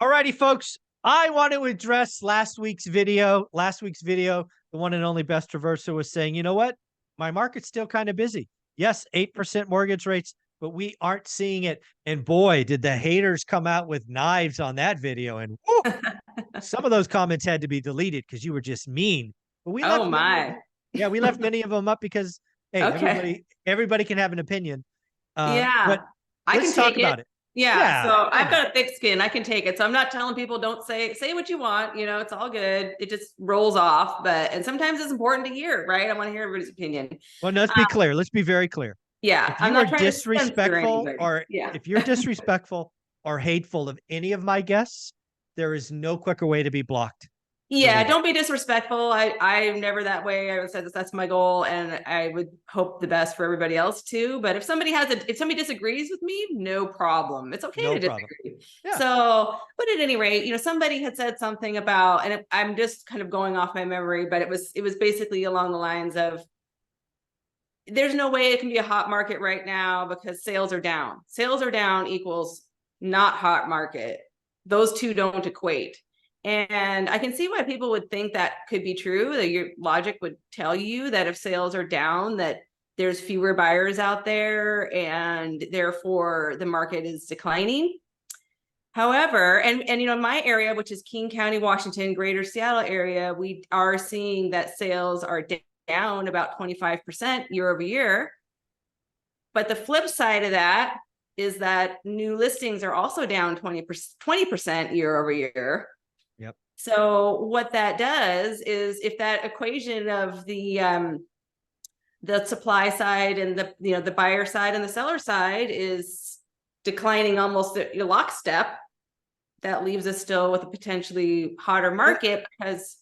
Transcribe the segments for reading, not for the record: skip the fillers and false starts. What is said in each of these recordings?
Alrighty, folks. I want to address last week's video. The one and only Best Traverser was saying, you know what? My market's still kind of busy. Yes, 8% mortgage rates, but we aren't seeing it. And boy, did the haters come out with knives on that video. And whoo, some of those comments had to be deleted because you were just mean. But we Oh left my. we left many of them up because hey, Okay. everybody can have an opinion. Yeah, But I can let's talk take it. about it. Yeah, Yeah, so why I've not? got a thick skin. I can take it. So I'm not telling people don't say what you want. It's all good. It just rolls off. And sometimes it's important to hear, right? I want to hear everybody's opinion. Well, no, let's be clear. Let's be very clear. Yeah, If I'm you are not trying to censor disrespectful anybody. or Yeah. if you're disrespectful or hateful of any of my guests, there is no quicker way to be blocked. Yeah, Believe it. don't be disrespectful. I'm never that way. I would say that's my goal, and I would hope the best for everybody else too. But if somebody disagrees with me, no problem. It's okay No to problem. disagree. Yeah. So, but at any rate, somebody had said something about, and I'm just kind of going off my memory, but it was basically along the lines of, there's no way it can be a hot market right now because sales are down. Sales are down equals not hot market. Those two don't equate. And I can see why people would think that could be true, that your logic would tell you that if sales are down, that there's fewer buyers out there and therefore the market is declining. However, and my area, which is King County, Washington, greater Seattle area, we are seeing that sales are down about 25% year over year. But the flip side of that is that new listings are also down 20% year over year. Yep. So what that does is, if that equation of the supply side and the buyer side and the seller side is declining almost at lockstep, that leaves us still with a potentially hotter market because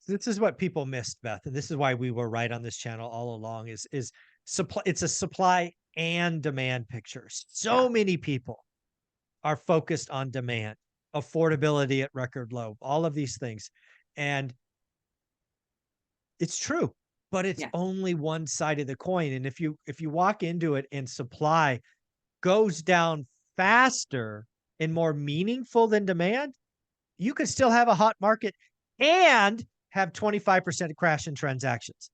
This is what people missed, Beth, and this is why we were right on this channel all along. Is supply? It's a supply and demand picture. So many people are focused on demand, affordability at record low, all of these things, and it's true, but it's only one side of the coin. And if you walk into it and supply goes down faster and more meaningful than demand, you could still have a hot market and have 25% crash in transactions.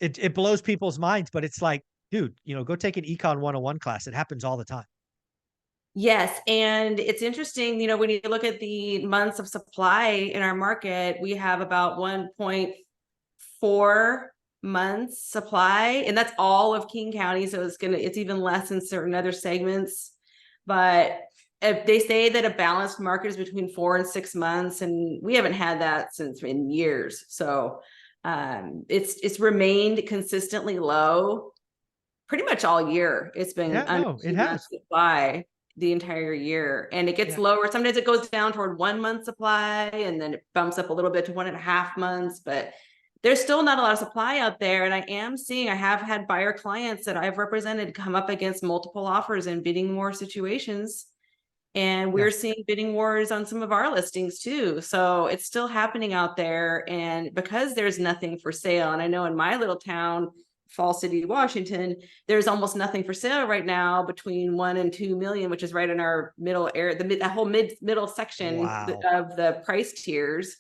It blows people's minds, but it's like, dude, go take an Econ 101 class. It happens all the time. Yes. And it's interesting, when you look at the months of supply in our market, we have about 1.4 months supply, and that's all of King County. So it's even less in certain other segments. But if they say that a balanced market is between 4 and 6 months, and we haven't had that since in years. So it's remained consistently low pretty much all year. It's been under 2 months supply the entire year, and it gets lower. Sometimes it goes down toward 1 month supply, and then it bumps up a little bit to 1.5 months, but there's still not a lot of supply out there. And I have had buyer clients that I've represented come up against multiple offers in bidding war situations. And we're seeing bidding wars on some of our listings too. So it's still happening out there. And because there's nothing for sale, and I know in my little town, Fall City, Washington, there's almost nothing for sale right now between 1 and 2 million, which is right in our middle area, the whole middle section of the price tiers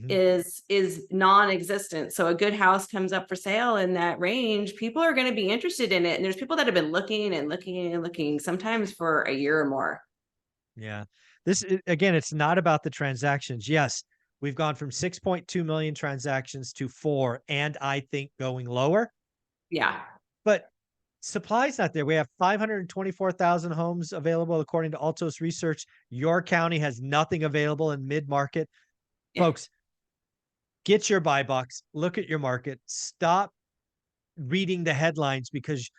is non-existent. So a good house comes up for sale in that range, people are going to be interested in it. And there's people that have been looking and looking and looking, sometimes for a year or more. Yeah. This again, it's not about the transactions. Yes, we've gone from 6.2 million transactions to 4, and I think going lower. Yeah. But supply's not there. We have 524,000 homes available according to Altos research. Your county has nothing available in mid-market. Folks, get your buy box, look at your market, stop reading the headlines because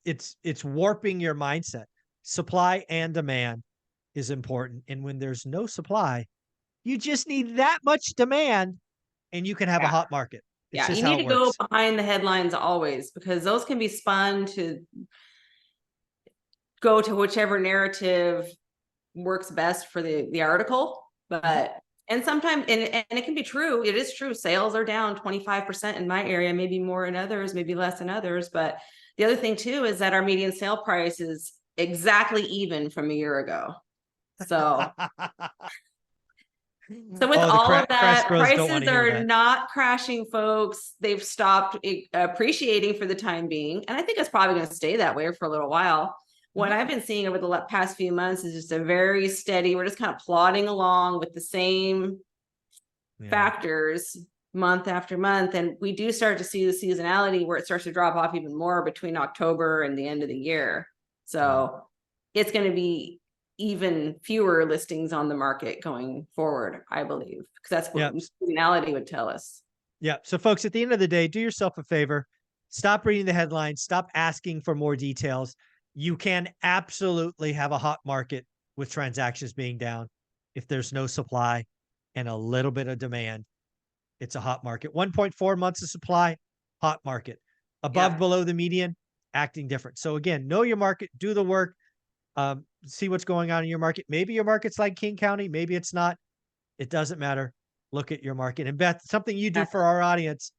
it's warping your mindset. Supply and demand is important. And when there's no supply, you just need that much demand and you can have a hot market. Yeah, you need to go behind the headlines always, because those can be spun to go to whichever narrative works best for the article. But and sometimes and it can be true. It is true. Sales are down 25% in my area, maybe more in others, maybe less in others. But the other thing too is that our median sale price is exactly even from a year ago. So So with Oh, the all of crash that, bros don't want prices to hear are that. not crashing, folks. They've stopped appreciating for the time being. And I think it's probably going to stay that way for a little while. What I've been seeing over the past few months is just a very steady, we're just kind of plodding along with the same factors month after month. And we do start to see the seasonality where it starts to drop off even more between October and the end of the year. So it's going to be even fewer listings on the market going forward, I believe, because that's what seasonality would tell us. Yeah. So folks, at the end of the day, do yourself a favor. Stop reading the headlines. Stop asking for more details. You can absolutely have a hot market with transactions being down. If there's no supply and a little bit of demand, it's a hot market. 1.4 months of supply, hot market. Above, below the median, acting different. So again, know your market, do the work, see what's going on in your market. Maybe your market's like King County, maybe it's not. It doesn't matter. Look at your market. And Beth, something you do for our audience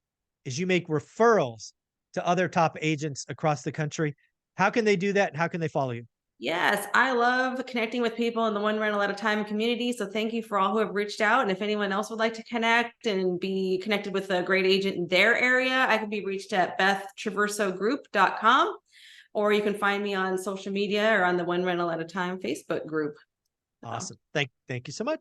is you make referrals to other top agents across the country. How can they do that? And how can they follow you? Yes, I love connecting with people in the One Rental at a Time community. So thank you for all who have reached out. And if anyone else would like to connect and be connected with a great agent in their area, I can be reached at bethtraversogroup.com, or you can find me on social media or on the One Rental at a Time Facebook group. Awesome. Thank you so much.